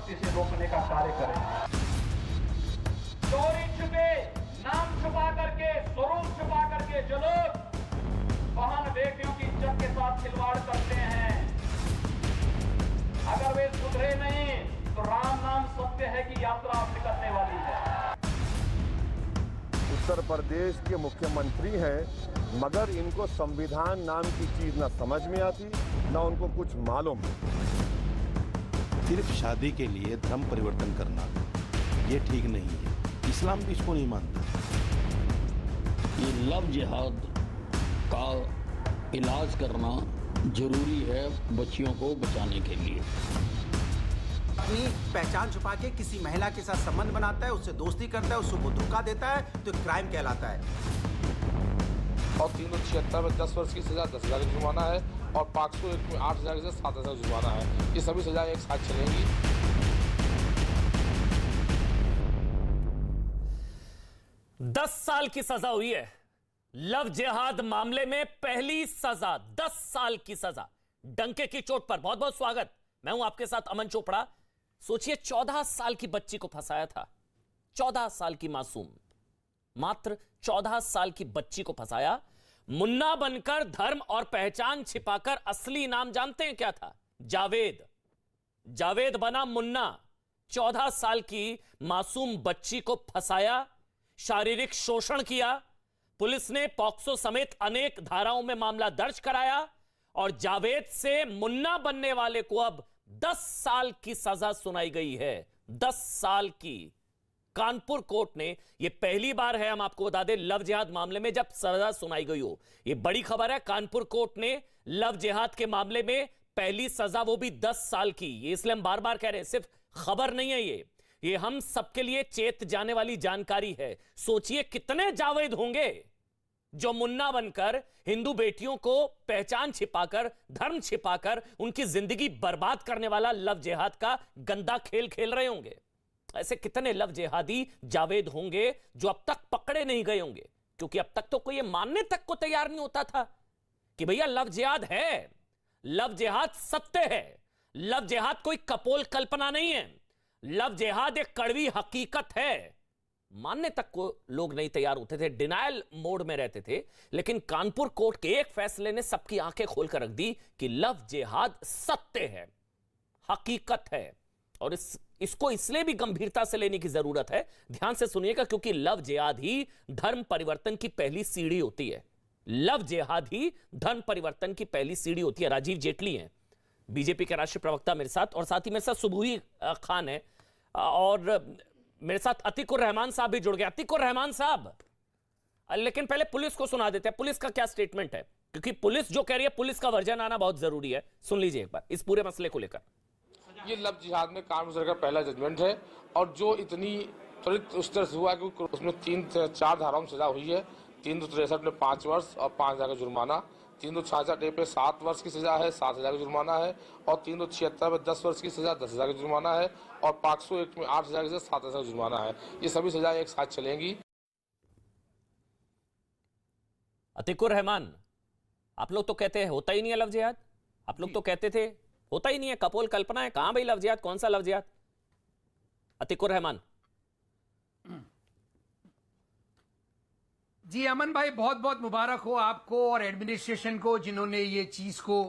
सख्ती से रोकने का कार्य करेंगे। चोरी छुपे, नाम छुपा करके, स्वरूप छुपा करके जो लोग बहन बेटियों की इज्जत के साथ खिलवाड़ करते हैं, अगर वे सुधरे नहीं तो राम नाम सत्य है कि यात्रा अब निकलने वाली है। उत्तर प्रदेश के मुख्यमंत्री हैं, मगर इनको संविधान नाम की चीज न समझ में आती, न उनको कुछ मालूम। सिर्फ शादी के लिए धर्म परिवर्तन करना ये ठीक नहीं है। इस्लाम भी इसको नहीं मानता। ये लव जिहाद का इलाज करना जरूरी है बच्चियों को बचाने के लिए। अपनी पहचान छुपा के किसी महिला के साथ संबंध बनाता है, उससे दोस्ती करता है, उसको धोखा देता है तो क्राइम कहलाता है। और 376 में 10 वर्ष की सजा, 10,000 का जुर्माना है, और 501 में 8,000 से 7,000 जुर्माना है। ये सभी सजाएं एक साथ चलेंगी। 10 साल की सजा हुई है लव जिहाद मामले में, पहली सजा 10 साल की सजा, डंके की चोट पर। बहुत बहुत स्वागत, मैं हूं आपके साथ अमन चोपड़ा। सोचिए 14 साल की बच्ची को फंसाया था, 14 साल की मासूम, मात्र 14 साल की बच्ची को फंसाया। मुन्ना बनकर, धर्म और पहचान छिपाकर। असली नाम जानते हैं क्या था? जावेद। जावेद बना मुन्ना। 14 साल की मासूम बच्ची को फंसाया, शारीरिक शोषण किया। पुलिस ने पॉक्सो समेत अनेक धाराओं में मामला दर्ज कराया और जावेद से मुन्ना बनने वाले को अब 10 साल की सजा सुनाई गई है। 10 साल की। कानपुर कोर्ट ने, यह पहली बार है, हम आपको बता दें, लव जिहाद मामले में जब सजा सुनाई गई हो। यह बड़ी खबर है। कानपुर कोर्ट ने लव जिहाद के मामले में पहली सजा, वो भी 10 साल की। ये इसलिए हम बार बार कह रहे हैं, सिर्फ खबर नहीं है ये हम सबके लिए चेत जाने वाली जानकारी है। सोचिए कितने जावेद होंगे जो मुन्ना बनकर हिंदू बेटियों को पहचान छिपाकर, धर्म छिपाकर उनकी जिंदगी बर्बाद करने वाला लव जिहाद का गंदा खेल खेल रहे होंगे। ऐसे कितने लव जिहादी जावेद होंगे जो अब तक पकड़े नहीं गए होंगे, क्योंकि अब तक तो कोई ये मानने तक को तैयार नहीं होता था कि भैया लव जिहाद है, लव जिहाद सत्य है, लव जिहाद कोई कपोल कल्पना नहीं है, लव जिहाद एक कड़वी हकीकत है। मानने तक को लोग नहीं तैयार होते थे, डिनायल मोड में रहते थे। लेकिन कानपुर कोर्ट के एक फैसले ने सबकी आंखें खोलकर रख दी कि लव जिहाद सत्य है, हकीकत है। और इसको इसलिए भी गंभीरता से लेने की जरूरत है, ध्यान से सुनिएगा, क्योंकि लव जिहाद ही धर्म परिवर्तन की पहली सीढ़ी होती है। लव जिहाद ही धर्म परिवर्तन की पहली सीढ़ी होती है। राजीव जेटली हैं बीजेपी के राष्ट्रीय प्रवक्ता मेरे साथ, और साथ ही मेरे साथ सुबुही खान है, और मेरे साथ अतीकुर रहमान साहब भी जुड़ गए। अतीकुर रहमान साहब, लेकिन पहले पुलिस को सुना देते हैं, पुलिस का क्या स्टेटमेंट है, क्योंकि पुलिस जो कह रही है, पुलिस का वर्जन आना बहुत जरूरी है। सुन लीजिए एक बार इस पूरे मसले को लेकर। ये लव जिहाद में कानपुर सरकार का पहला जजमेंट है, और जो इतनी त्वरित उस तरह से हुआ कि उसमें 3-4 धाराओं में सजा हुई है। 363 में 5 वर्ष और 5,000 का जुर्माना, 366 पे 7 वर्ष की सजा है, 7,000 का जुर्माना है, और 376 में 10 वर्ष की सजा, 10,000 का जुर्माना है, और 501 में 8,000 से 7,000 का जुर्माना है। ये सभी सजाएं एक साथ चलेंगी। अतीकुर रहमान, आप लोग तो कहते हैं होता ही नहीं है लव जिहाद, आप लोग तो कहते थे होता ही नहीं है, कपोल कल्पना है। कहां भाई लव जिहाद, कौन सा लव जिहाद? अतीकुर रहमान जी। अमन भाई, बहुत बहुत मुबारक हो आपको और एडमिनिस्ट्रेशन को, जिन्होंने ये चीज को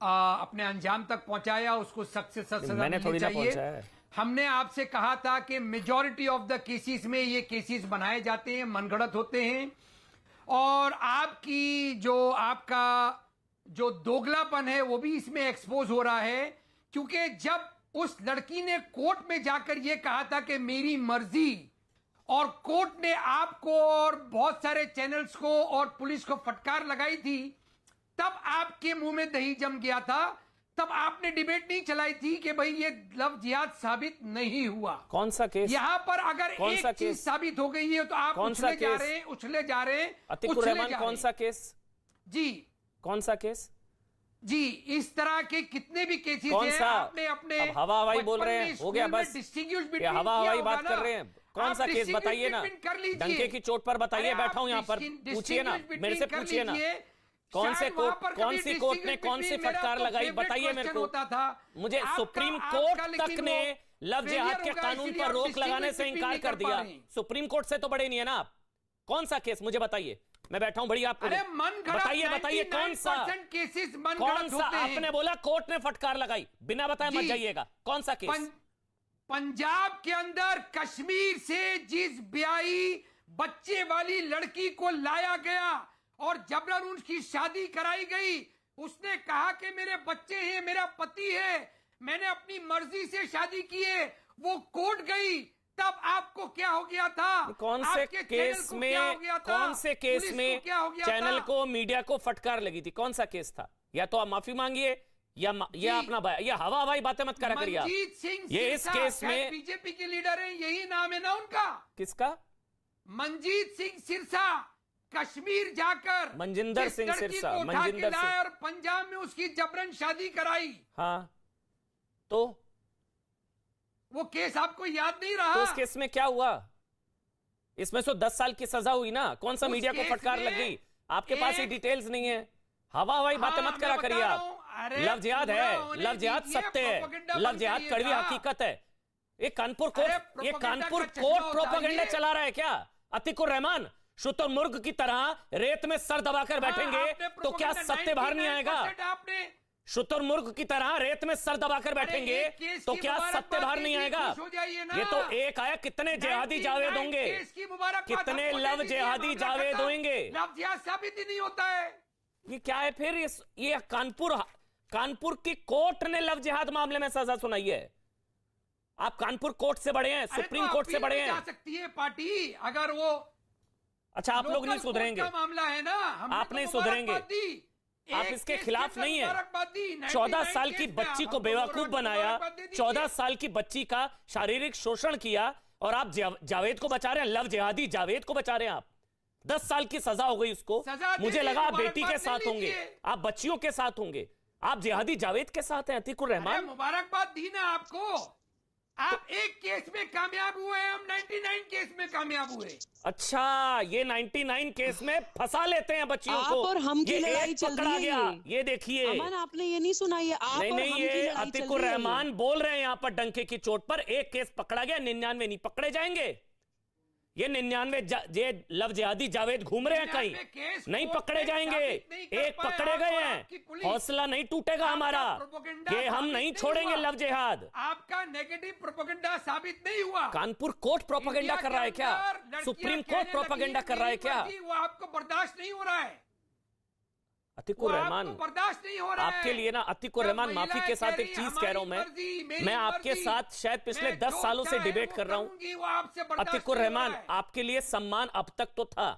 अपने अंजाम तक पहुंचाया। उसको सख्त से सख्त सजा मिलनी चाहिए। हमने आपसे कहा था कि मेजॉरिटी ऑफ द केसेस में ये केसेस बनाए जाते हैं, मनगढ़ंत होते हैं, और आपका जो दोगलापन है वो भी इसमें एक्सपोज हो रहा है। क्योंकि जब उस लड़की ने कोर्ट में जाकर ये कहा था कि मेरी मर्जी, और कोर्ट ने आपको और बहुत सारे चैनल्स को और पुलिस को फटकार लगाई थी, तब आपके मुंह में दही जम गया था। तब आपने डिबेट नहीं चलाई थी कि भाई ये लव जिहाद साबित नहीं हुआ। कौन सा केस? यहाँ पर अगर एक चीज साबित हो गई है तो आप उछले जा रहे हैं। अतीकुर रहमान, कौन सा केस जी? कौन सा केस जी? इस तरह के कितने भी केसेस हैं, आपने अपने हवा हवाई बोल रहे हैं, हो गया बस, हवा हवाई बात कर रहे हैं। कौन सा केस बताइए ना, डंके की चोट पर बताइए, बैठा हूं यहाँ पर, पूछिए ना, मेरे से पूछिए ना, कौन सी कोर्ट ने कौन सी फटकार लगाई, बताइए मेरे को। मुझे सुप्रीम कोर्ट तक ने लव जिहाद के कानून पर रोक लगाने से इंकार कर दिया। सुप्रीम कोर्ट से तो बड़े नहीं है ना आप। कौन सा केस मुझे बताइए, मैं बैठा हूं बड़ी आपको। बताइए कौन सा केसेस कौन सा आपने बोला कोर्ट ने फटकार लगाई, बिना बताए मत जाइएगा। कौन सा केस? पंजाब के अंदर कश्मीर से जिस ब्याही बच्चे वाली लड़की को लाया गया और जबरन उसकी शादी कराई गई, उसने कहा कि मेरे बच्चे हैं, मेरा पति है, मैंने अपनी मर्जी से शादी की है, वो कोर्ट गई, तब आपको क्या हो गया था? कौन से केस में, कौन से केस में चैनल को, मीडिया को फटकार लगी थी? कौन सा केस था? या तो आप माफी मांगिए या अपना ये हवाई बातें मत करा करिए। मनजीत सिंह ये इस केस में बीजेपी के लीडर हैं, यही नाम है ना उनका? किसका? मनजीत सिंह सिरसा कश्मीर जाकर मनजिंदर सिंह सिरसा, मनजिंदर सिंह, और पंजाब में उसकी जबरन शादी कराई। हाँ, तो वो केस आपको याद नहीं रहा? तो उस केस में क्या हुआ? इसमें तो 10 साल की सजा हुई ना। कौन सा मीडिया को फटकार लग गई? आपके पास ये डिटेल्स नहीं है। हवाई बातें मत करा करिए आप। लव जिहाद है, लव जिहाद सत्य है, लव जिहाद कड़वी हकीकत है। ये कानपुर कोर्ट प्रोपेगेंडा चला रहा है क्या? अतिकुर रहमान शुतुरमुर्ग की तरह रेत में सर दबाकर बैठेंगे तो क्या सत्य बाहर नहीं आएगा? शुतुरमुर्ग की तरह रेत में सर दबाकर बैठेंगे तो क्या सत्य बाहर नहीं आएगा? ये तो एक आया, कितने जिहादी जावेद होंगे, कितने लव जिहादी जावेद होंगे? लव जिहाद साबित ही नहीं होता है। ये क्या है फिर? ये कानपुर की कोर्ट ने लव जिहाद मामले में सजा सुनाई है। आप कानपुर कोर्ट से बड़े हैं, सुप्रीम कोर्ट से बड़े हैं। जा सकती है पार्टी अगर वो। अच्छा, आप लोग नहीं सुधरेंगे, मामला है ना, आप नहीं सुधरेंगे, आप इसके खिलाफ नहीं है। 14 साल की बच्ची को बेवकूफ बनाया, 14 साल की बच्ची का शारीरिक शोषण किया और आप जावेद को बचा रहे हैं, लव जिहादी जावेद को बचा रहे हैं आप। 10 साल की सजा हो गई उसको। मुझे लगा आप बेटी के साथ होंगे, आप बच्चियों के साथ होंगे, आप जिहादी जावेद के साथ हैं। अतिकुर रहमान, मुबारकबाद दी ना आपको। आप एक केस में कामयाब हुए, हम 99 केस में कामयाब हुए। अच्छा, ये 99 केस में फंसा लेते हैं बच्चियों को। और हम की लड़ाई चल पकड़ा रही गया, है। ये देखिए। अमन, आपने ये नहीं सुना? ये आप नहीं, ये अतिकुर रहमान बोल रहे हैं यहाँ पर डंके की चोट पर। एक केस पकड़ा गया, 99 नहीं पकड़े जाएंगे। ये 99 लव जिहादी जावेद घूम रहे हैं कहीं, नहीं पकड़े जाएंगे। एक पकड़े गए हैं, हौसला नहीं टूटेगा हमारा। ये हम नहीं छोड़ेंगे लव जिहाद। आपका नेगेटिव प्रोपेगेंडा साबित नहीं हुआ। कानपुर कोर्ट प्रोपेगेंडा कर रहा है क्या? सुप्रीम कोर्ट प्रोपेगेंडा कर रहा है क्या? वो आपको बर्दाश्त नहीं हो रहा है। अतिकुर रहमान, बर्दाश्त नहीं हो रहा है आपके लिए ना, अतिकुर रहमान माफी के साथ एक चीज कह रहा हूं मैं आपके साथ शायद पिछले 10 सालों से डिबेट कर रहा हूं। अतिकुर रहमान, आपके लिए सम्मान अब तक तो था,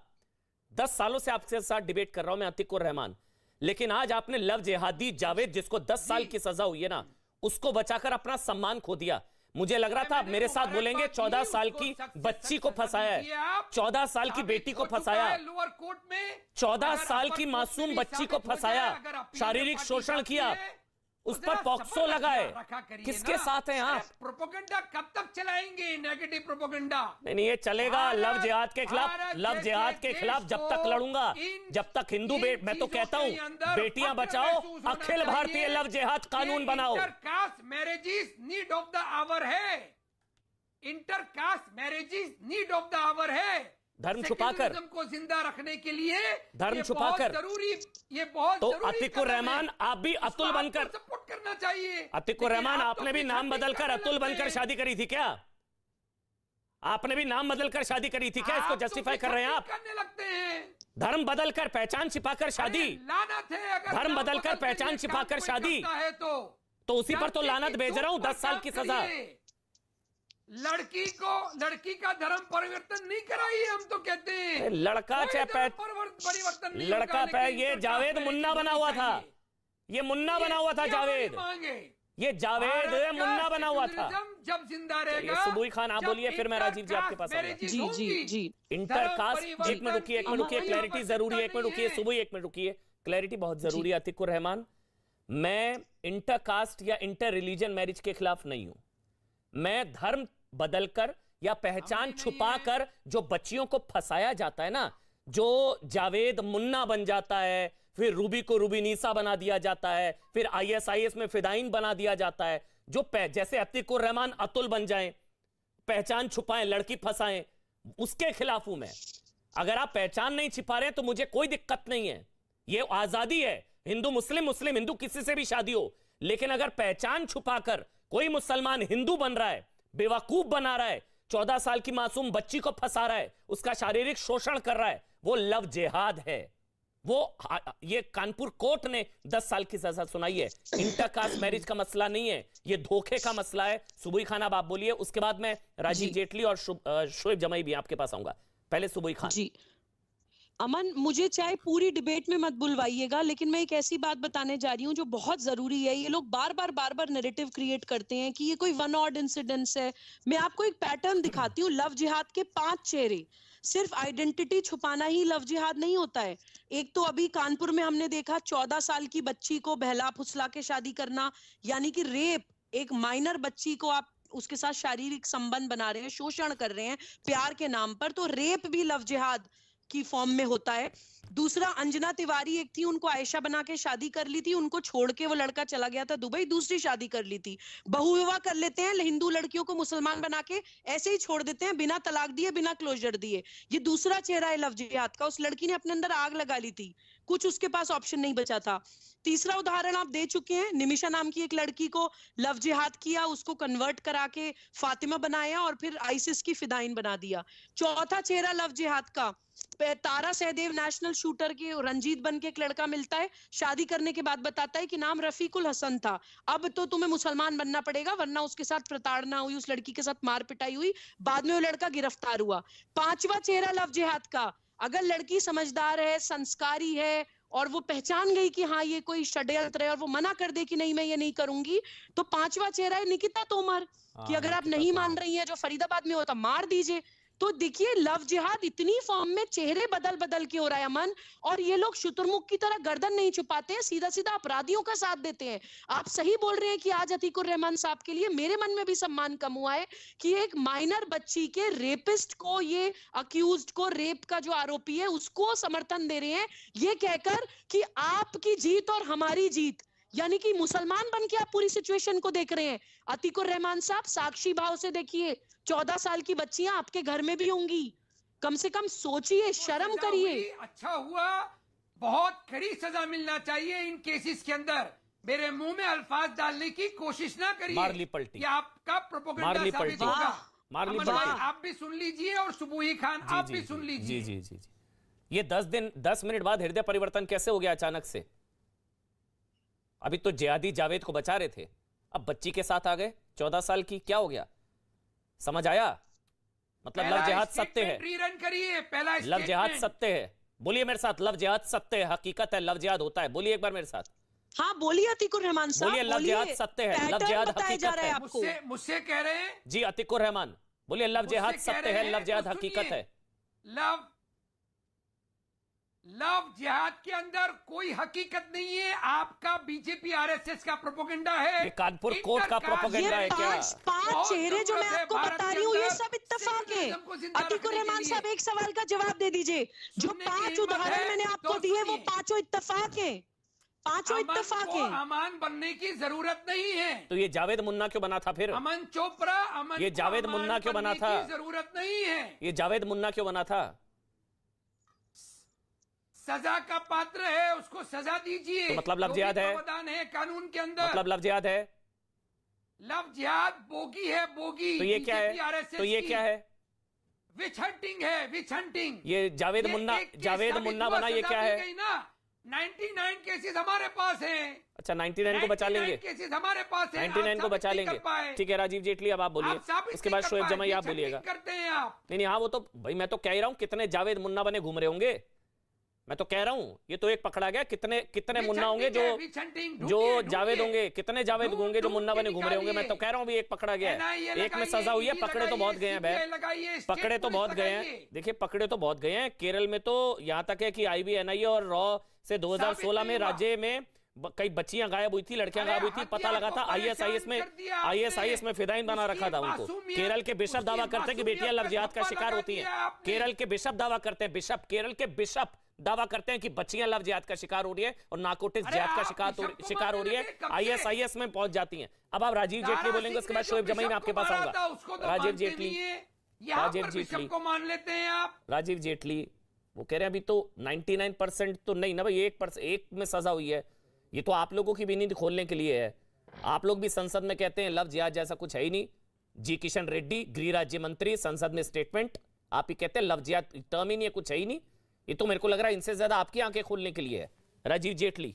10 सालों से आपके साथ डिबेट कर रहा हूं मैं अतिकुर रहमान, लेकिन आज आपने लव जिहादी जावेद जिसको 10 साल की सजा हुई है ना, उसको बचाकर अपना सम्मान खो दिया। मुझे लग रहा था आप मेरे साथ बोलेंगे 14 साल की बच्ची को फंसाया है, 14 साल की बेटी को फंसाया, 14 साल की मासूम बच्ची को फंसाया, शारीरिक शोषण किया, उस पर पॉक्सो लगाए। किसके साथ हैं आप? प्रोपेगेंडा कब तक चलाएंगे? नेगेटिव प्रोपेगेंडा नहीं, ये चलेगा लव जिहाद के खिलाफ। लव जिहाद के खिलाफ जब तक लड़ूंगा, जब तक हिंदू मैं तो कहता हूं बेटियां बचाओ, अखिल भारतीय लव जिहाद कानून बनाओ। Intercaste marriages need of the hour है, intercaste marriages need of the hour है। धर्म छुपाकर को जिंदा रखने के लिए धर्म छुपाकर जरूरी, ये बहुत तो अतिकुर रहमान आप भी अतुल बनकर सपोर्ट करना चाहिए। अतिकुर रहमान, आपने भी नाम बदलकर अतुल बनकर शादी करी थी क्या? आपने भी नाम बदलकर शादी करी थी क्या? इसको जस्टिफाई कर रहे हैं आप? करने लगते हैं धर्म बदलकर पहचान छिपाकर शादी, लानत है। अगर धर्म बदलकर पहचान छिपाकर शादी है तो उसी पर तो लानत भेज रहा हूं, 10 साल की सजा। लड़की का धर्म परिवर्तन नहीं कराइए, हम तो कहते हैं लड़का परिवर्तन नहीं, लड़का ये जावेद मुन्ना बना हुआ था, ये मुन्ना बना हुआ था जावेद, ये जावेद मुन्ना बना हुआ था। जब जिंदा रहेगा सुबुई खान आप बोलिए, फिर मैं राजीव जी आपके पास आऊंगा। जी इंटरकास्ट, एक मिनट रुकिए, क्लैरिटी जरूरी है, एक मिनट रुकिए सुबुई, एक मिनट रुकिए, क्लैरिटी बहुत जरूरी है। अतिकुर रहमान, मैं इंटरकास्ट या इंटर रिलीजन मैरिज के खिलाफ नहीं हूं। मैं धर्म बदलकर या पहचान छुपाकर जो बच्चियों को फंसाया जाता है ना, जो जावेद मुन्ना बन जाता है, फिर रूबी को रूबीनीसा बना दिया जाता है, फिर ISIS में फिदाइन बना दिया जाता है, जो जैसे अतीकुर रहमान अतुल बन जाएं, पहचान छुपाएं, लड़की फंसाएं, उसके खिलाफ हूं मैं। अगर आप पहचान नहीं छिपा रहे हैं तो मुझे कोई दिक्कत नहीं है, ये आजादी है, हिंदू मुस्लिम, मुस्लिम हिंदू किसी से भी शादी हो। लेकिन अगर पहचान छुपाकर कोई मुसलमान हिंदू बन रहा है, बेवकूफ बना रहा है, 14 साल की मासूम बच्ची को फंसा रहा है, उसका शारीरिक शोषण कर रहा है, वो लव जिहाद है। वो ये कानपुर कोर्ट ने 10 साल की सजा सुनाई है। इंटरकास्ट मैरिज का मसला नहीं है, ये धोखे का मसला है। सुबुई खान आप बोलिए, उसके बाद मैं राजीव जेटली और शोएब जमाई भी आपके पास आऊंगा। पहले सुबुई खान जी। अमन, मुझे चाहे पूरी डिबेट में मत बुलवाइएगा, लेकिन मैं एक ऐसी बात बताने जा रही हूँ जो बहुत जरूरी है। ये लोग बार बार नैरेटिव क्रिएट करते हैं कि ये कोई वन ऑड इंसिडेंस है। मैं आपको एक पैटर्न दिखाती हूँ। लव जिहाद के 5 चेहरे। सिर्फ आइडेंटिटी छुपाना ही लव जिहाद नहीं होता है। एक तो अभी कानपुर में हमने देखा 14 साल की बच्ची को बहला फुसला के शादी करना, यानी कि रेप। एक माइनर बच्ची को आप उसके साथ शारीरिक संबंध बना रहे हैं, शोषण कर रहे हैं प्यार के नाम पर, तो रेप भी लव जिहाद की फॉर्म में होता है। दूसरा, अंजना तिवारी एक थी, उनको आयशा बना के शादी कर ली थी, उनको छोड़ के वो लड़का चला गया था दुबई, दूसरी शादी कर ली थी। बहुविवाह कर लेते हैं, हिंदू लड़कियों को मुसलमान बना के ऐसे ही छोड़ देते हैं, बिना तलाक दिए, बिना क्लोजर दिए। ये दूसरा चेहरा है लव जिहाद का। उस लड़की ने अपने अंदर आग लगा ली थी, कुछ उसके पास ऑप्शन नहीं बचा था। तीसरा उदाहरण आप दे चुके हैं, निमिषा नाम की एक लड़की को लव जिहाद किया, उसको कन्वर्ट करा के फातिमा बनाया और फिर आईसिस की फिदाइन बना दिया। चौथा चेहरा लव जिहाद का, तारा सहदेव नेशनल शूटर के रंजीत बन के एक लड़का मिलता है, शादी करने के बाद बताता है कि नाम रफीकुल हसन था, अब तो तुम्हें मुसलमान बनना पड़ेगा वरना उसके साथ प्रताड़ना हुई, उस लड़की के साथ मार पिटाई हुई, बाद में वो लड़का गिरफ्तार हुआ। पांचवा चेहरा लव जिहाद का, अगर लड़की समझदार है, संस्कारी है और वो पहचान गई कि हाँ ये कोई षड्यंत्र है और वो मना कर दे कि नहीं मैं ये नहीं करूंगी, तो पांचवा चेहरा है निकिता तोमर कि अगर आप नहीं मान रही है जो फरीदाबाद में होता मार दीजिए। तो देखिए लव जिहाद इतनी फॉर्म में चेहरे बदल बदल के हो रहा है अमन, और ये लोग शुतुरमुर्ग की तरह गर्दन नहीं छुपाते हैं, सीधा सीधा अपराधियों का साथ देते हैं। आप सही बोल रहे हैं कि आज अतीकुर रहमान साहब के लिए मेरे मन में भी सम्मान कम हुआ है कि एक माइनर बच्ची के रेपिस्ट को, ये अक्यूज्ड को, रेप का जो आरोपी है उसको समर्थन दे रहे हैं, ये कहकर कि आपकी जीत और हमारी जीत, यानी कि मुसलमान बन के आप पूरी सिचुएशन को देख रहे हैं। अतीकुर रहमान साहब साक्षी भाव से देखिए, 14 साल की बच्चियां आपके घर में भी होंगी, कम से कम सोचिए, शर्म करिए। अच्छा हुआ, बहुत कड़ी सजा मिलना चाहिए इन केसेस के अंदर। मेरे मुंह में अल्फाज डालने की कोशिश ना करिए, मारली पल्टी, ये आपका प्रोपेगेंडा साबित होगा। मारली अमन भाई आप भी सुन लीजिए और सुबुई खान आप भी सुन लीजिए। जी। ये 10 मिनट बाद हृदय परिवर्तन कैसे हो गया अचानक से? अभी तो जिहादी जावेद को बचा रहे थे, अब बच्ची के साथ आ गए 14 साल की, क्या हो गया? समझ आया? मतलब लव जिहाद सत्य है, रीरन करिए पहला लव जिहाद सत्य है। बोलिए मेरे साथ, लव जिहाद सत्य है, हकीकत है, लव जिहाद होता है। बोलिए एक बार मेरे साथ। हाँ बोलिए अतीकुर रहमान साहब, बोलिए लव जिहाद सत्य है, लव जिहाद हकीकत है। मुझसे कह रहे हैं जी अतीकुर रहमान, बोलिए लव जिहाद सत्य है, लव जिहाद हकीकत है। लव जिहाद के अंदर कोई हकीकत नहीं है, आपका बीजेपी आरएसएस का प्रोपेगेंडा है, ये कानपुर कोर्ट का प्रोपेगेंडा है क्या? पांच चेहरे जो मैं आपको बता रही हूँ ये सब इत्तेफाक है। अतीकुर रहमान साहब एक सवाल का जवाब दे दीजिए, जो 5 उदाहरण मैंने आपको दिए वो पांचों इत्तेफाक है, पांचों इत्तेफाक है। अमान बनने की जरूरत नहीं है। तो ये जावेद मुन्ना क्यों बना था फिर? अमन चोपड़ा, अमन ये जावेद मुन्ना क्यों बना था? जरूरत नहीं है। ये जावेद मुन्ना क्यों बना था? सजा का पात्र है, उसको सजा दीजिए। तो मतलब लव जिहाद है, प्रावधान है कानून के अंदर। मतलब लव जिहाद है, लव जिहाद बोगी है, बोगी। तो ये क्या है? तो ये क्या है? विच हंटिंग है, विच हंटिंग। ये जावेद मुन्ना बना, ये क्या है? 99 केसेस हमारे पास हैं। अच्छा 99 को बचा लेंगे, केसेस हमारे पास हैं, 99 को बचा लेंगे। ठीक है राजीव जेटली अब आप बोलिए, उसके बाद शोएब जमाई आप बोलिएगा। करते हैं आप? नहीं हाँ वो तो भाई मैं तो कह ही रहा हूँ, कितने जावेद मुन्ना बने घूम रहे होंगे, मैं तो कह रहा हूँ। ये तो एक पकड़ा गया, कितने मुन्ना होंगे जो जावेद होंगे, कितने जावेद होंगे जो मुन्ना बने घूम रहे होंगे। मैं तो कह रहा हूँ भी एक पकड़ा गया है, एक में सजा हुई है। पकड़े तो बहुत गए हैं भाई, पकड़े तो बहुत गए हैं। देखिए पकड़े तो बहुत गए हैं। केरल में तो यहाँ तक है कि IB/NIA और रॉ से 2016 में राज्य में कई बच्चियां गायब हुई थी, लड़कियां गायब हुई थी, पता लगा था। ISIS में फिदाइन बना रखा था उनको। केरल के बिशप दावा करते हैं कि बेटियां लव जिहाद का शिकार होती हैं। केरल के बिशप दावा करते हैं, बिशप, केरल के बिशप दावा करते हैं कि बच्चियां लव जिहाद का शिकार हो रही है और नारकोटिक्स जिहाद का शिकार हो रही है, ISIS में पहुंच जाती हैं। अब आप राजीव जेटली बोलेंगे, उसके बाद शोएब जमाई, मैं आपके पास आऊंगा। राजीव जेटली को मान लेते हैं आप। राजीव जेटली वो कह रहे हैं अभी तो 99% तो नहीं ना भाई, 1% एक में सजा हुई है। ये तो आप लोगों की भी नींद खोलने के लिए है। आप लोग भी संसद में कहते हैं लव जिहाद जैसा कुछ है ही नहीं। जी किशन रेड्डी गृह राज्य मंत्री संसद में स्टेटमेंट, आप ही कहते हैं लव जिहाद टर्म ही नहीं है, कुछ है ही नहीं। ये तो मेरे को लग रहा है इनसे ज्यादा आपकी आंखें खोलने के लिए है राजीव जेटली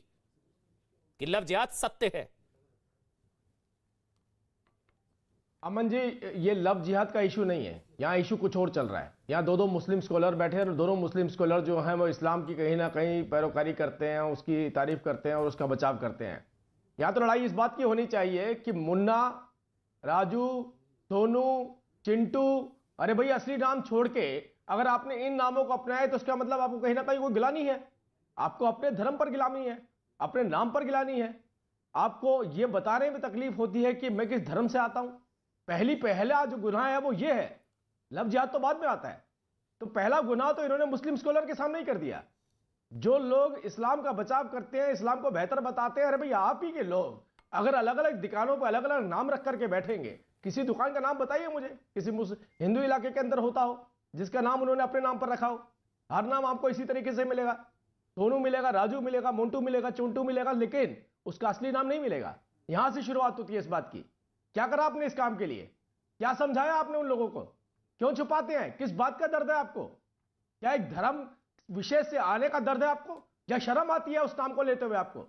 कि लव जिहाद सत्य है। अमन जी, ये लव जिहाद का इशू नहीं है, यहाँ इशू कुछ और चल रहा है। यहाँ दो मुस्लिम स्कॉलर बैठे हैं और दोनों मुस्लिम स्कॉलर जो हैं वो इस्लाम की कहीं ना कहीं पैरोकारी करते हैं, उसकी तारीफ करते हैं और उसका बचाव करते हैं। यहाँ तो लड़ाई इस बात की होनी चाहिए कि मुन्ना, राजू, सोनू, चिंटू, अरे भाई असली नाम छोड़ के अगर आपने इन नामों को अपनाया तो उसका मतलब आपको कहीं ना कहीं कोई गिलानी है, आपको अपने धर्म पर गिलानी है, अपने नाम पर गिलानी है। आपको ये बताने में तकलीफ होती है कि मैं किस धर्म से आता हूं। पहला जो गुनाह है वो ये है, लव जिहाद तो बाद में आता है। तो पहला गुनाह तो इन्होंने मुस्लिम स्कॉलर के सामने ही कर दिया। जो लोग इस्लाम का बचाव करते हैं, इस्लाम को बेहतर बताते हैं, अरे भाई आप ही के लोग अगर अलग अलग दुकानों पर अलग अलग नाम रख करके बैठेंगे, किसी दुकान का नाम बताइए मुझे, किसी हिंदू इलाके के अंदर होता हो जिसका नाम उन्होंने अपने नाम पर रखा हो। हर नाम आपको इसी तरीके से मिलेगा, सोनू मिलेगा, राजू मिलेगा, मोन्टू मिलेगा, चुंटू मिलेगा, लेकिन उसका असली नाम नहीं मिलेगा। यहां से शुरुआत होती है इस बात की। क्या करा आपने इस काम के लिए, क्या समझाया आपने उन लोगों को, क्यों छुपाते हैं, किस बात का दर्द है आपको? क्या एक धर्म विशेष से आने का दर्द है आपको, या शर्म आती है उस नाम को लेते हुए आपको?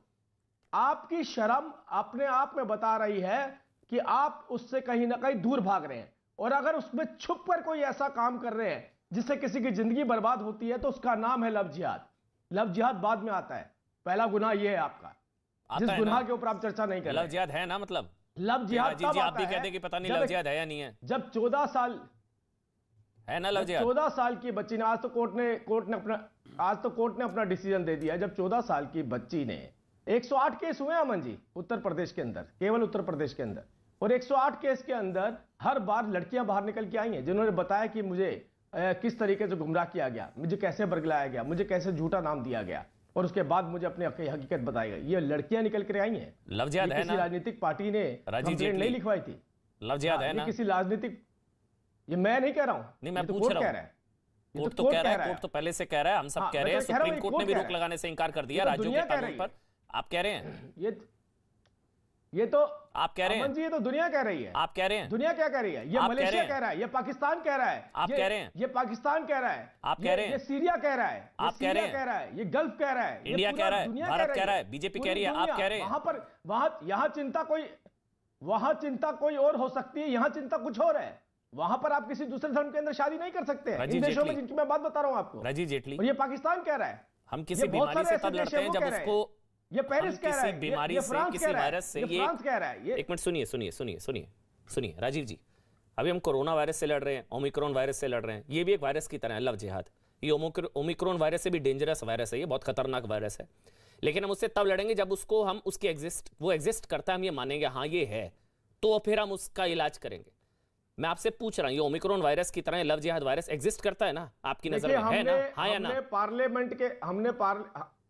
आपकी शर्म अपने आप में बता रही है कि आप उससे कहीं ना कहीं दूर भाग रहे हैं। और अगर उसमें छुप कर कोई ऐसा काम कर रहे हैं जिससे किसी की जिंदगी बर्बाद होती है तो उसका नाम है लव जिहाद। लव जिहाद बाद में आता है, पहला गुनाह यह है आपका, जिस गुनाह के ऊपर आप चर्चा नहीं कर रहे। लव जिहाद है ना, मतलब लव जिहाद तब आप भी कहते हैं कि पता नहीं लव जिहाद है या नहीं है। जब 14 साल है ना लव जिहाद, 14 साल की बच्ची ने, आज तो कोर्ट ने अपना डिसीजन दे दिया। जब 14 साल की बच्ची ने 108 केस हुए अमन जी उत्तर प्रदेश के अंदर, केवल उत्तर प्रदेश के अंदर, और 108 केस के अंदर हर बार लड़कियां बाहर निकल के आई हैं जिन्होंने बताया कि मुझे किस तरीके से गुमराह किया गया, मुझे कैसे बरगलाया गया, मुझे कैसे झूठा नाम दिया गया और उसके बाद मुझे अपनी हकीकत बताई गई। ये लड़कियां निकल कर आई हैं। लव जिहाद है ना, किसी राजनीतिक पार्टी ने कंप्लेंट नहीं लिखवाई थी। लव जिहाद है ना, किसी राजनीतिक, ये मैं नहीं कह रहा हूं, नहीं मैं पूछ रहा हूं। कोर्ट तो कह रहा है, कोर्ट तो पहले से कह रहा है, हम सब कह रहे हैं, सुप्रीम कोर्ट ने भी रोक लगाने से इनकार कर दिया राज्यों के कानून पर। आप कह रहे हैं ये तो आप कह रहे हैं जी, ये तो दुनिया कह रही है। आप कह रहे हैं दुनिया क्या कह रही है? ये मलेशिया कह रहा है, ये पाकिस्तान कह रहा है, आप कह रहे हैं ये पाकिस्तान कह रहा है, आप कह रहे हैं ये सीरिया कह रहा है, आप कह रहे हैं, ये गल्फ कह रहा है, इंडिया कह रहा है, भारत कह रहा है, बीजेपी कह रही है, आप कह रहे हैं वहां चिंता कोई और हो सकती है, यहां चिंता कुछ और है। वहां पर आप किसी दूसरे धर्म के अंदर शादी नहीं कर सकते इन देशों में जिनकी मैं बात बता रहा हूं आपको। राजीव जेटली, और ये पाकिस्तान कह रहा है। हम किसी बीमारी से तब लड़ते हैं जब उसको, ये पेरिस कह रहा है, बीमारी से, किसी वायरस से, ये फ्रांस कह रहा है। एक मिनट सुनिए राजीव जी, अभी हम कोरोना वायरस से लड़ रहे हैं, ओमिक्रॉन वायरस से लड़ रहे हैं, ये भी एक वायरस की तरह है लव जिहाद। ये ओमिक्रॉन वायरस से भी डेंजरस वायरस है, ये बहुत खतरनाक वायरस है, लेकिन हम उससे तब लड़ेंगे जब उसको हम उसकी वो एग्जिस्ट करता है, हम ये मानेंगे हाँ ये है, तो फिर हम उसका इलाज करेंगे। मैं आपसे पूछ रहा हूं, ये ओमिक्रॉन वायरस की तरह लव जिहाद वायरस एग्जिस्ट करता है ना आपकी नजर में, है ना, हाँ या ना?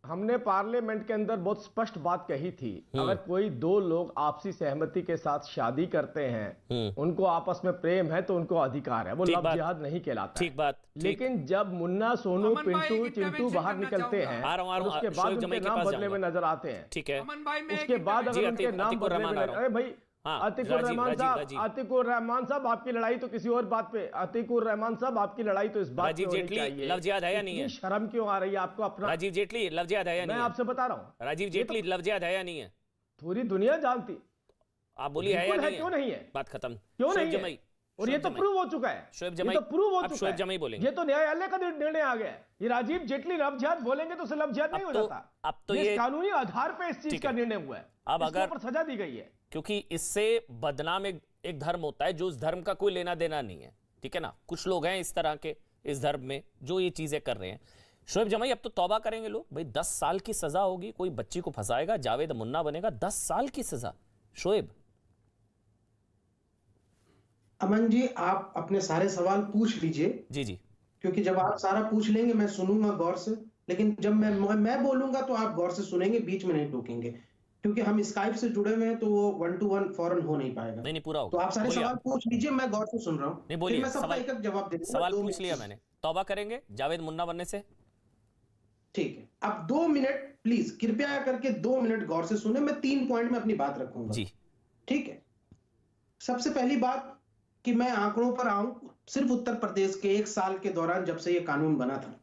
हमने पार्लियामेंट के अंदर बहुत स्पष्ट बात कही थी, अगर कोई दो लोग आपसी सहमति के साथ शादी करते हैं, उनको आपस में प्रेम है तो उनको अधिकार है, वो लव जिहाद नहीं कहलाता। ठीक बात। लेकिन जब मुन्ना, सोनू, पिंटू, चिंटू बाहर निकलते हैं, उसके बाद उनके नाम बदले में नजर आते हैं, ठीक है, उसके बाद अगर उनके नाम बदले में, अरे भाई अतीकुर रहमान साहब आपकी लड़ाई तो किसी और बात पे, अतीकुर रहमान साहब आपकी लड़ाई तो इस बात पे होनी चाहिए। लव जिहाद है या नहीं है? शर्म क्यों आ रही है आपको अपना? राजीव जेटली, लव जिहाद है या नहीं? मैं आपसे बता रहा हूं राजीव जेटली, लव जिहाद है या नहीं है? पूरी दुनिया जानती, आप बोलिए है या नहीं? क्यों नहीं है? बात खत्म। क्यों नहीं है? और ये तो प्रूव हो चुका है, शोएब जमाई, तो प्रूव हो चुका है। जमाई बोलेंगे, ये तो न्यायालय का निर्णय आ गया। ये राजीव जेटली लव जिहाद बोलेंगे तो लव जिहाद नहीं हो जाता। अब तो ये कानूनी आधार पे इस चीज का निर्णय हुआ है, अब अगर सजा दी गई है, क्योंकि इससे बदनाम एक धर्म होता है जो उस धर्म का कोई लेना देना नहीं है, ठीक है ना। कुछ लोग हैं इस तरह के इस धर्म में जो ये चीजें कर रहे हैं। शोएब जमाई, अब तो तौबा करेंगे लोग भाई, 10 साल की सजा होगी, कोई बच्ची को फंसाएगा, जावेद मुन्ना बनेगा, 10 साल की सजा। शोएब, अमन जी आप अपने सारे सवाल पूछ लीजिए। जी जी, क्योंकि जब आप सारा पूछ लेंगे मैं सुनूंगा गौर से, लेकिन जब मैं बोलूंगा तो आप गौर से सुनेंगे, बीच में नहीं टोकेंगे, क्योंकि हम स्काइप से जुड़े हुए हैं तो वो 1 to 1 फौरन हो नहीं पाएगा। नहीं पूरा होगा। तो आप सारे सवाल पूछ लीजिए, मैं गौर से सुन रहा हूँ। नहीं बोलिए, मैं सबका एक एक जवाब दे दूंगा। सवाल पूछ लिया मैंने, तौबा करेंगे जावेद मुन्ना बनने से। ठीक है, अब 2 मिनट प्लीज कृपया करके 2 मिनट गौर से सुने, मैं 3 पॉइंट में अपनी बात रखूंगा जी। ठीक है, सबसे पहली बात कि मैं आंकड़ों पर आऊं, सिर्फ उत्तर प्रदेश के 1 साल के दौरान जब से ये कानून बना था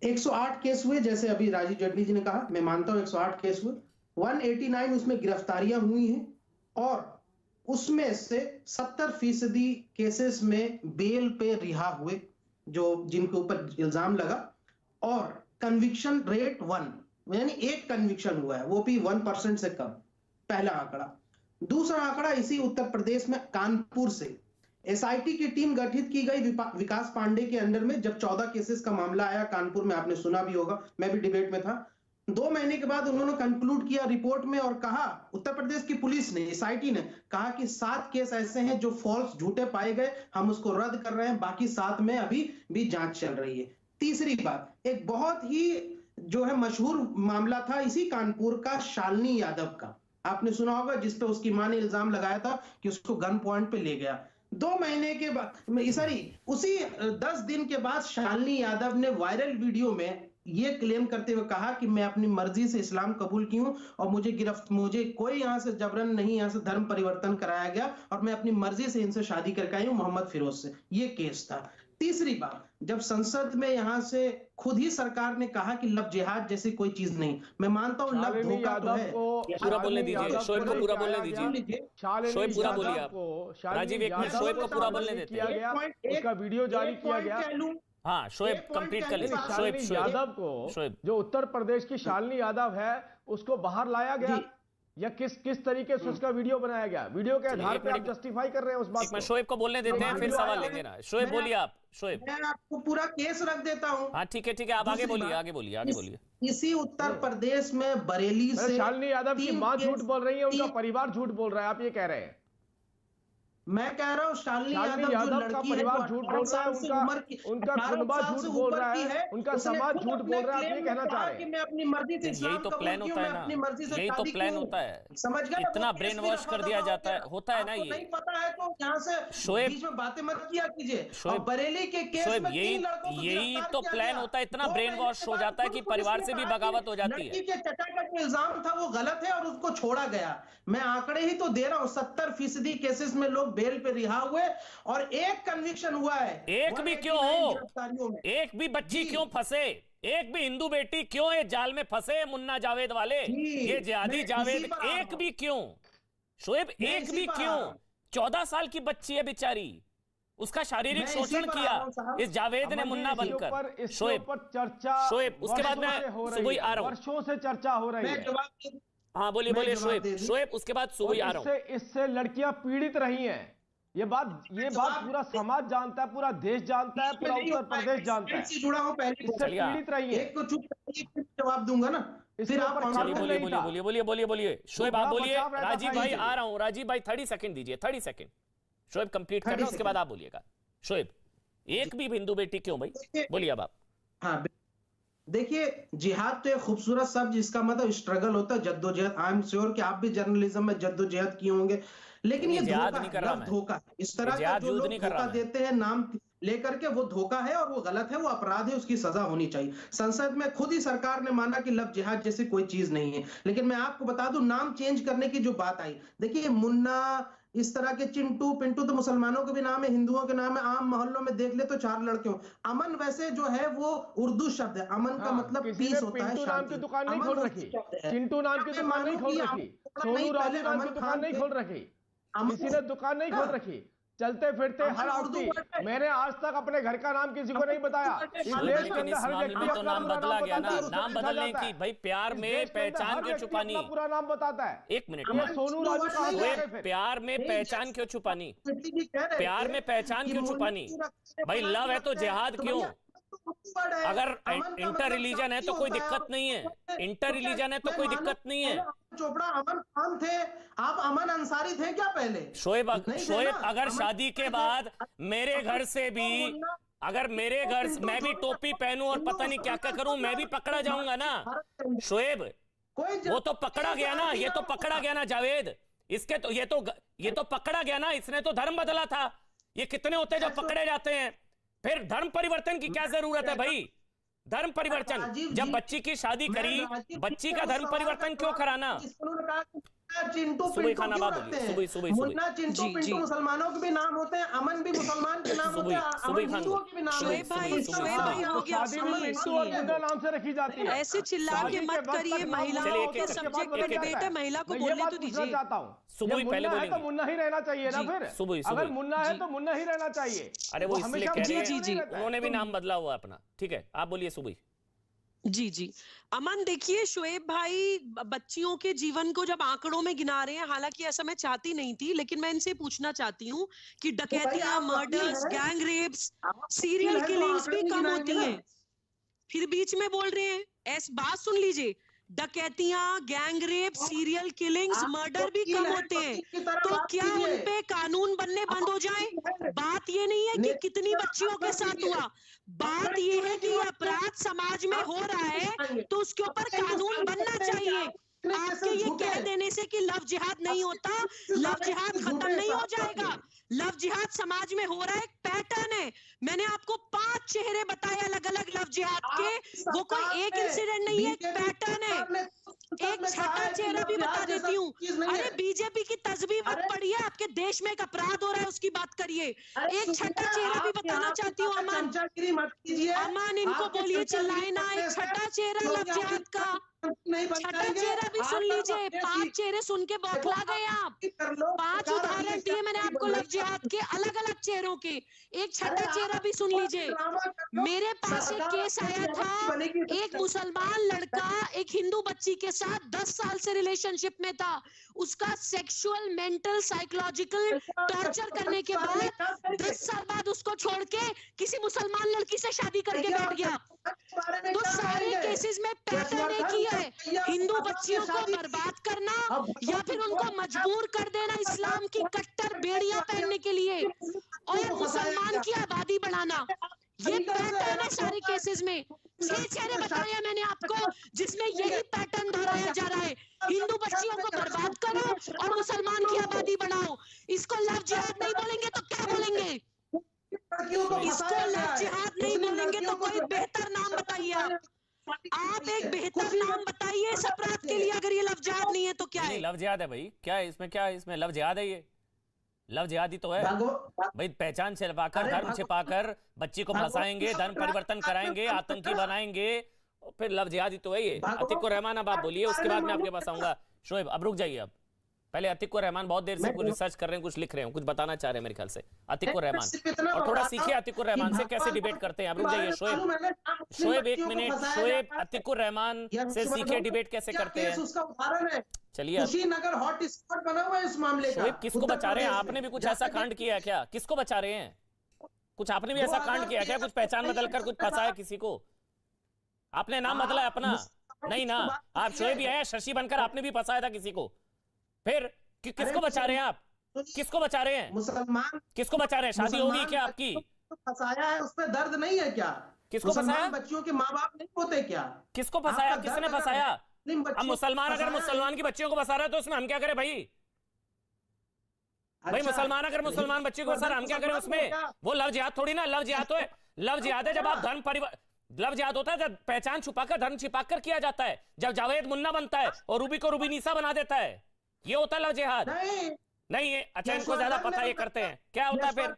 108 केस हुए, जैसे अभी राजीव जेटली जी ने कहा, मैं मानता हूं 108 केस हुए, 189 उसमें गिरफ्तारियां हुई हैं, और उसमें से 70% केसेस में बेल पे रिहा हुए जो जिनके ऊपर इल्जाम लगा, और कन्विक्शन रेट 1, यानी एक कन्विक्शन हुआ है, वो भी 1% से कम, पहला आंकड़ा। दूसरा आंकड़ा इसी उत्तर प्रदेश में कानपुर से एसआईटी की टीम गठित की गई विकास पांडे के अंडर में, जब 14 केसेस का मामला आया कानपुर में, आपने सुना भी होगा, मैं भी डिबेट में था। 2 महीने के बाद उन्होंने कंक्लूड किया रिपोर्ट में और कहा, उत्तर प्रदेश की पुलिस ने, एसआईटी ने कहा कि 7 केस ऐसे हैं जो फॉल्स, झूठे पाए गए, हम उसको रद्द कर रहे हैं, बाकी 7 में अभी भी जांच चल रही है। तीसरी बात, एक बहुत ही जो है मशहूर मामला था इसी कानपुर का, शालिनी यादव का, आपने सुना होगा, जिसपे उसकी मां ने इल्जाम लगाया था कि उसको गन पॉइंट पे ले गया। 2 महीने के बाद, सॉरी उसी 10 दिन के बाद शालिनी यादव ने वायरल वीडियो में ये क्लेम करते हुए कहा कि मैं अपनी मर्जी से इस्लाम कबूल की हूं और मुझे कोई यहां से जबरन नहीं, यहां से धर्म परिवर्तन कराया गया और मैं अपनी मर्जी से इनसे शादी करके आई हूं, मोहम्मद फिरोज से। ये केस था। तीसरी बात, जब संसद में यहां से खुद ही सरकार ने कहा कि लव जिहाद जैसी कोई चीज नहीं, मैं मानता हूं लव धोखा तो है। पूरा बोलने दीजिए, शोएब को पूरा बोलने दीजिए, शोएब पूरा बोलिए आप, राजीव एक मिनट शोएब को पूरा बोलने देते हैं। उसका वीडियो जारी किया गया। हाँ शोएब कंप्लीट कर लीजिए। शोएब यादव को, जो उत्तर प्रदेश की शालिनी यादव है, उसको बाहर लाया गया या किस तरीके से उसका वीडियो बनाया गया? वीडियो के आधार पे आप जस्टिफाई कर रहे हैं उस बात को। शोएब को बोलने देते हैं, फिर सवाल लेंगे ना। शोएब बोलिए आप। शोएब, मैं आपको पूरा केस रख देता हूँ। हाँ ठीक है, आप आगे बोलिए, आगे बोलिए। इसी उत्तर प्रदेश में बरेली से शालिनी यादव की मां झूठ बोल रही है, उनका परिवार झूठ बोल रहा है, आप ये कह रहे हैं? मैं कह रहा हूँ शालिनी यादव जो लड़की का परिवार झूठ बोल रहा है, उनका कुनबा झूठ बोल रहा है, उनका समाज झूठ बोल रहा है, आप ये कहना चाह रहे हैं? मैं अपनी मर्जी से यही तो प्लान होता है ना, यही तो प्लान होता है, समझ गए? इतना ब्रेन वॉश कर दिया जाता है, होता है ना ये। नहीं पता है तो यहाँ से शोएब बीच में बातें मत किया कीजिए। शोएब, बरेली के केस में 3 लड़कों को यही तो प्लान होता है, इतना ब्रेन वॉश हो जाता है कि परिवार से भी बगावत हो जाती है। लड़की के चटाखट इल्जाम था वो गलत है और उसको छोड़ा गया। मैं आंकड़े ही तो दे रहा हूँ, 70% केसेस में लोग बेल पे रिहा हुए और एक कन्विक्शन हुआ है। एक भी क्यों हो, एक भी बच्ची क्यों फंसे, एक भी हिंदू बेटी क्यों ये जाल में फंसे, मुन्ना जावेद वाले, ये जिहादी जावेद, एक भी क्यों? शोएब एक भी क्यों? 14 साल की बच्ची है बेचारी, उसका शारीरिक शोषण किया इस जावेद ने मुन्ना बनकर। शोएब शोएब उसके बाद मैं सुबह आ रहा हूं, वर्षों से चर्चा हो रही है। हाँ बोलिए शोएब उसके बाद सुबह आ रहा हूं। इससे लड़कियां पीड़ित रही हैं, ये बात पूरा समाज जानता है, पूरा देश जानता है, पूरा उत्तर प्रदेश जानता है। जुड़ा हूं पहले, इससे पीड़ित रही है। एक को चुप जवाब दूंगा ना, फिर आप बोलिए शोएब आप बोलिए। राजीव भाई आ रहा हूं, राजीव भाई 30 सेकंड दीजिए, 30 सेकंड शोएब कंप्लीट करना, उसके बाद आप बोलिएगा। शोएब एक भी हिंदू बेटी क्यों भाई, बोलिए अब आप। हाँ देखिए, जिहाद तो एक खूबसूरत शब्द जिसका मतलब स्ट्रगल होता है, जद्दोजहद। आई एम श्योर कि आप भी जर्नलिज्म में जद्दोजहद किए होंगे, लेकिन ये धोखा, इस तरह का जो लोग धोखा देते हैं नाम लेकर के, वो धोखा है और वो गलत है, वो अपराध है, उसकी सजा होनी चाहिए। संसद में खुद ही सरकार ने माना कि लव जिहाद जैसी कोई चीज नहीं है। लेकिन मैं आपको बता दूं, नाम चेंज करने की जो बात आई, देखिए मुन्ना, इस तरह के चिंटू पिंटू तो मुसलमानों के भी नाम है, हिंदुओं के नाम है, आम मोहल्लों में देख ले तो 4 लड़के हो। अमन वैसे जो है वो उर्दू शब्द है, अमन का मतलब पीस होता है। पिंटू नाम की दुकान नहीं खोल रखी, चिंटू नाम की दुकान नहीं खोल रखी, सोनू राजू नाम की दुकान नहीं खोल रखी, किसी ने दुकान नहीं खोल रखी। चलते फिरते हर आदमी, मैंने आज तक अपने घर का नाम किसी को नहीं बताया। इस देश के अंदर हर व्यक्ति तो नाम बदला गया ना, नाम बदलने की भाई प्यार में पहचान क्यों छुपानी, पूरा नाम बताता है। एक मिनट, सोनू राजू प्यार में पहचान क्यों छुपानी, प्यार में पहचान क्यों छुपानी भाई? लव है तो जिहाद क्यों? अगर इंटर रिलीजन है तो कोई दिक्कत नहीं है, इंटर रिलीजन है तो कोई दिक्कत नहीं है। चोपड़ा अमन खान थे, आप अमन अंसारी थे क्या पहले? शोएब अगर शादी के बाद मेरे घर से भी अगर मेरे घर मैं भी टोपी पहनूं और पता नहीं क्या क्या करूं, मैं भी पकड़ा जाऊंगा ना शोएब। वो तो पकड़ा गया ना, ये तो पकड़ा गया ना जावेद, इसके तो ये तो पकड़ा गया ना, इसने तो धर्म बदला था। ये कितने होते हैं जो पकड़े जाते हैं? फिर धर्म परिवर्तन की क्या जरूरत है भाई? धर्म परिवर्तन, जब बच्ची की शादी करी, बच्ची का धर्म परिवर्तन क्यों कराना? चिंटू सुबह खाना बात होगी, सुबह मुन्ना चिंटू पिंटू मुसलमानों के भी नाम होते हैं, अमन भी मुसलमान के नाम होते हैं, अमन हिंदुओं के भी नाम होते हैं। नाम से रखी जाती है। ऐसे चिल्ला के मत करिए, महिलाओं के सब्जेक्ट पे डिबेट है, महिला को बोलने तो दीजिए। चाहता हूँ सुबह पहले बोलेंगे तो मुन्ना ही रहना चाहिए ना, फिर सुबह अगर मुन्ना है तो मुन्ना ही रहना चाहिए। अरे वो इसलिए कह रहे हैं, उन्होंने भी नाम बदला हुआ अपना। ठीक है, आप बोलिए सुबह। जी अमन, देखिए शोएब भाई बच्चियों के जीवन को जब आंकड़ों में गिना रहे हैं, हालांकि ऐसा मैं चाहती नहीं थी, लेकिन मैं इनसे पूछना चाहती हूँ कि डकैतियां, murders, gang rapes, serial killings भी कम होती हैं, फिर बीच में बोल रहे हैं। ऐसी बात सुन लीजिए, डकैतियां, gang rape, serial killings, murder भी कम होते हैं, तो क्या उन पे कानून बनने बंद हो जाए? बात ये नहीं है कि कितनी बच्चियों के साथ हुआ, बात ये है कि अपराध समाज में हो रहा है तो उसके ऊपर कानून बनना चाहिए। आपके ये कह देने से कि लव जिहाद नहीं होता, लव जिहाद खत्म नहीं हो जाएगा। लव जिहाद समाज में हो रहा है, एक पैटर्न है। मैंने आपको 5 चेहरे बताए अलग अलग लव जिहाद के, वो कोई एक इंसिडेंट नहीं है, एक पैटर्न है। एक छठा चेहरा भी बता देती हूँ। अरे बीजेपी की तस्वीर मत पढ़िए, आपके देश में एक अपराध हो रहा है उसकी बात करिए। एक छठा चेहरा भी बताना चाहती हूँ अमन, अमन इनको बोलिए चिल्लाए ना। एक छठा चेहरा लव जिहाद का, छठा चेहरा भी सुन लीजिए। 5 चेहरे सुन के बौखला गए आप। 5 उदाहरण दिए मैंने आपको लव जिहाद के, अलग अलग चेहरों के। एक छठा चेहरा भी सुन लीजिए। मेरे पास एक केस आया था, एक मुसलमान लड़का एक हिंदू बच्ची के साथ 10 साल से रिलेशनशिप में था। उसका सेक्सुअल, मेंटल, साइकोलॉजिकल टॉर्चर करने के बाद 10 साल बाद उसको छोड़ के किसी मुसलमान लड़की से शादी करके बैठ गया। तो सारे केसेस में पैटर्न एक ही है, हिंदू बच्चियों को बर्बाद करना या फिर उनको मजबूर कर देना इस्लाम की कट्टर बेड़ियां पहनने के लिए और मुसलमान की आबादी बढ़ाना। ये पैटर्न है सारे केसेस में। 6 चेहरे बताया मैंने आपको जिसमें यही पैटर्न दोहराया जा रहा है। हिंदू बच्चियों को बर्बाद करो और मुसलमान की आबादी बढ़ाओ। इसको लव जिहाद नहीं बोलेंगे तो क्या बोलेंगे? इसको लव जिहाद नहीं बोलेंगे तो कोई बेहतर नाम बताइए। आप एक बेहतर नाम बताइए इस अपराध के लिए, अगर ये लव जिहाद नहीं है तो क्या है? लव जिहाद है भाई, क्या है इसमें? क्या है इसमें? लव जिहाद है, ये लव जिहादी तो है भाई। पहचान छिपाकर, धर्म छिपाकर बच्ची को फंसाएंगे, धर्म परिवर्तन कराएंगे, आतंकी बनाएंगे, फिर लव जिहादी तो है ये। अतिकुर रहमान, अब आप बोलिए, उसके बाद मैं आपके पास आऊंगा। शोएब अब रुक जाइए, अब पहले अतिकुर रहमान बहुत देर से कुछ रिसर्च कर रहे हैं, कुछ लिख रहे हैं, कुछ बताना चाह रहे हैं मेरे ख्याल से। अतिकुर रहमान, और थोड़ा सीखिए अतिकुर रहमान से कैसे डिबेट करते हैं। अब रुक जाइए शोएब 1 मिनट। शोएब अतिकुर रहमान से सीखिए डिबेट कैसे करते हैं। चलिए, कुशीनगर हॉट स्पॉट बना हुआ है इस मामले का। किसको बचा रहे हैं? आपने भी कुछ ऐसा कांड किया है क्या? किसको बचा रहे हैं? कुछ आपने भी ऐसा कांड किया क्या? कुछ पहचान बदल कर कुछ फंसाया किसी को? आपने नाम बदला है अपना? नहीं ना, आप शोएब ही आए, शशि बनकर आपने भी फंसाया था किसी को। फिर किसको बचा रहे हैं आप? किसको बचा रहे हैं? मुसलमान किसको बचा रहे हैं? शादी होगी क्या आपकी? फंसाया है, उसमें दर्द नहीं है क्या? किसको फंसाया? बच्चियों के माँ बाप नहीं होते क्या? किसको फंसाया? किसने फंसाया? अब मुसलमान अगर मुसलमान की बच्चियों को फंसा रहा है तो उसमें हम क्या करें भाई? भाई मुसलमान अगर मुसलमान बच्ची को फंसा रहा है, हम क्या करें उसमें? वो लव जिहाद थोड़ी ना। लव जिहाद तो है, लव जिहाद है जब आप धर्म परिवर्तन, लव जिहाद होता है जब पहचान छुपाकर, धर्म छिपाकर किया जाता है। जब जावेद मुन्ना बनता है और रूबी को रूबीनिसा बना देता है, ये होता है लव जिहाद। नहीं है? अच्छा, इनको ज्यादा पता ये करते हैं। क्या होता है फिर?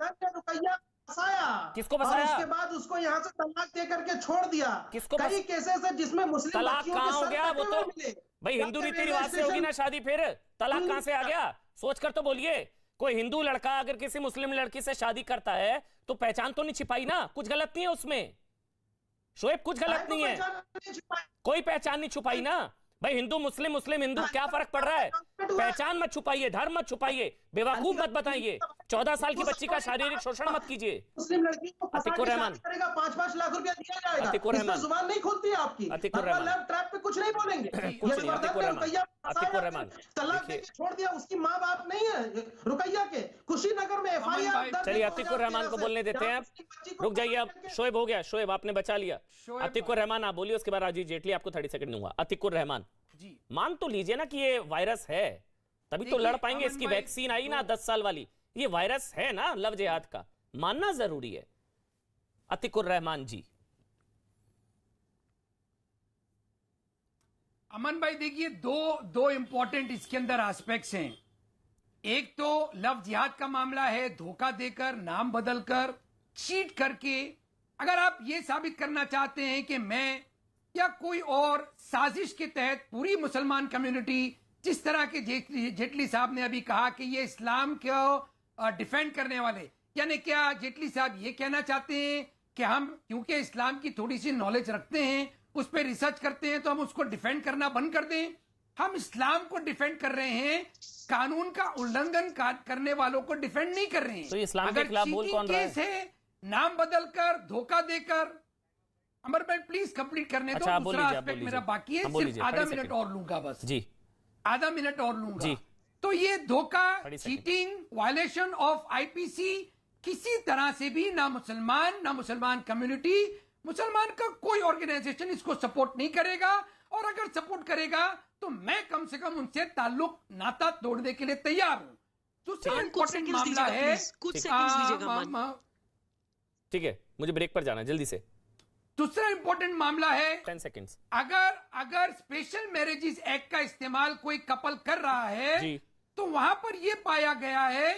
किसको फंसाया? उसके बाद उसको यहाँ से तलाक दे करके छोड़ दिया। किसको? कई केसेस है जिसमें मुस्लिम तलाक कहाँ हो गया? वो तो भाई हिंदू रीति रिवाज से होगी ना शादी, फिर तलाक कहाँ से आ गया? सोच कर तो बोलिए। कोई हिंदू लड़का अगर किसी मुस्लिम लड़की से शादी करता है तो पहचान तो नहीं छिपाई ना? कुछ गलत नहीं है उसमें शोएब, कुछ गलत नहीं है, कोई पहचान नहीं छुपाई ना भाई। हिंदू मुस्लिम, मुस्लिम हिंदू, क्या फर्क पड़ रहा है? पहचान मत छुपाइए, धर्म मत छुपाइए, बेवकूफ मत बताइए। 14 साल की बच्ची का शारीरिक शोषण मत कीजिए। अतिकुर रहमान, 5-5 लाख रुपया दिया जाएगा। अतिकुर रहमान, जुबान नहीं खुलती आपकी। अतिकुर रहमान, ट्रैप पे कुछ नहीं बोलेंगे। कुछ नहीं। अतिकुर रहमान, तलाक देके छोड़ दिया, उसकी माँ बाप नहीं है रुकैया के, कुशीनगर में एफआईआर दर्ज। चलिए अतीकुर रहमान को बोलने देते हैं, रुक जाइए अब। शोएब हो गया, शोएब आपने बचा लिया। अतीकुर रहमान आप बोलिए, उसके बाद राजीव जेटली, आपको 30 सेकंड दूंगा। अतीकुर रहमान जी, मान तो लीजिए ना कि ये वायरस है, तभी तो लड़ पाएंगे। इसकी वैक्सीन आई ना 10 साल वाली, ये वायरस है ना लव जिहाद का, मानना जरूरी है। अतीकुर रहमान जी। अमन भाई देखिए, दो इंपॉर्टेंट इसके अंदर एस्पेक्ट्स हैं। एक तो लव जिहाद का मामला है, धोखा देकर, नाम बदलकर, चीट करके। अगर आप ये साबित करना चाहते हैं कि मैं या कोई और साजिश के तहत पूरी मुसलमान कम्युनिटी, जिस तरह के जेटली साहब ने अभी कहा कि ये इस्लाम को डिफेंड करने वाले, यानी क्या जेटली साहब ये कहना चाहते हैं कि हम क्योंकि इस्लाम की थोड़ी सी नॉलेज रखते हैं, उस पर रिसर्च करते हैं, तो हम उसको डिफेंड करना बंद कर दें? हम इस्लाम को डिफेंड कर रहे हैं, कानून का उल्लंघन करने वालों को डिफेंड नहीं कर रहे हैं। तो इस्लाम के खिलाफ बोल कौन रहा है? नाम बदलकर, धोखा देकर। अमर भाई प्लीज कंप्लीट करने दो। दूसरा एस्पेक्ट मेरा बाकी है, सिर्फ आधा मिनट और लूंगा बस जी, आधा मिनट और लूंगा जी। तो ये धोखा, चीटिंग, वायलेशन ऑफ आईपीसी किसी तरह से भी ना मुसलमान कम्युनिटी, मुसलमान का कोई ऑर्गेनाइजेशन इसको सपोर्ट नहीं करेगा। और अगर सपोर्ट करेगा तो मैं कम से कम उनसे ताल्लुक, नाता तोड़ने के लिए तैयार हूं। दूसरा इंपॉर्टेंट मामला है, ठीक है, मुझे ब्रेक पर जाना है जल्दी से। दूसरा इंपॉर्टेंट मामला है 10 सेकंड्स। अगर स्पेशल मैरिजेस एक्ट का इस्तेमाल कोई कपल कर रहा है तो वहां पर यह पाया गया है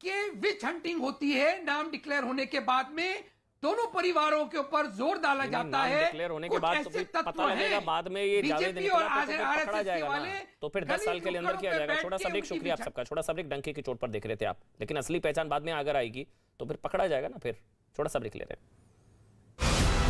कि विच हंटिंग होती है। नाम डिक्लेयर होने के बाद में दोनों परिवारों के ऊपर जोर डाला जाता है। डिक्लेयर होने के बाद तो फिर पता लगेगा, बाद में ये जावेद निकला तो फिर पकड़ा जाएगा ना, तो फिर 10 साल के लिए अंदर किया जाएगा। छोटा सा ब्रेक, शुक्रिया आप सबका। छोटा सा ब्रेक, डंके की चोट पर देख रहे थे आप, लेकिन असली पहचान बाद में अगर आएगी तो फिर पकड़ा जाएगा ना। फिर छोटा सा ब्रेक ले रहे हैं।